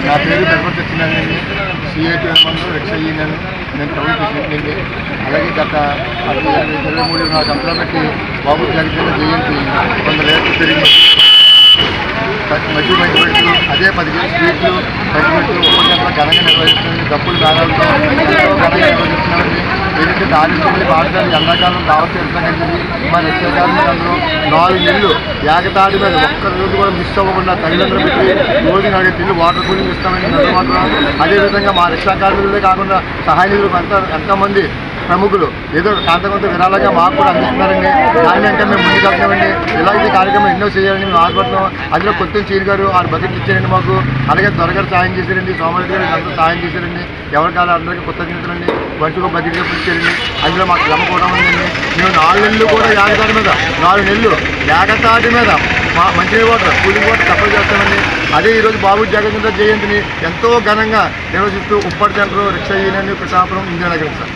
నా పేరు ధర్మ సత్యనారాయణ, సిఐటి రిక్షా యూనియన్. నేను ప్రభుత్వ సీట్లండి. అలాగే గత 23 నా సంవత్సరాలు బట్టి బాబు జగన్ జయంతి 100 ఏళ్ళు పెరిగింది. మధ్య మంచిపెట్లు అదే 15 స్వీట్లు మంచిపెట్లు ఒక్కొక్క ఘనంగా నిర్వహిస్తుంది. డబ్బులు మేళాలతో ఘనంగా నిర్వహిస్తున్నామండి. ఏంటంటే దారిద్ర్యం భారతాలు ఎండాకాలం దావత్ వెళ్తాకండి. మా రిక్షాకారులందరూ 4 నెలలు ఏకతాటి మీద ఒక్క రోజు కూడా మిస్ అవ్వకుండా తల్లిదండ్రులు పెట్టి రోజు 4 నెలలు వాటర్ కూలింగ్ ఇస్తామని మాత్రం. అదేవిధంగా మా రిక్షాకారులే కాకుండా సహాయ నిధులు ఎంతోమంది ప్రముఖులు ఏదో కాంతకొంత విరాళంగా మాకు కూడా అందిస్తున్నారండి. దాని వెంట మేము ముందుకెళ్తున్నామండి. ఇలాంటి కార్యక్రమం ఎన్నో చేయాలని మేము ఆశపడుతున్నాం. అందులో కొత్త చీరు గారు 6 బకెట్లు ఇచ్చారండి మాకు. అలాగే త్వరగా సాయం చేశారండి. సోమరెడ్డి గారు అందరూ సాయం చేశారండి. ఎవరికాల అందరికీ కృతజ్ఞతలండి. వంటకు బకెట్లు ఇచ్చారండి. అందులో మాకు శ్రమ కూడా ఉందండి. మేము 4 నెలలు కూడా ఏకతాటి మీద 4 నెలలు ఏకతాటి మీద మా మంచి వాటర్ కూలింగ్ వాటర్ సప్లై చేస్తామండి. అదే ఈరోజు బాబు జగన్ జయంతిని ఎంతో ఘనంగా నిర్వహిస్తూ ఉప్పటి centre rickshaw union Pithapuram Indiranagaram sir.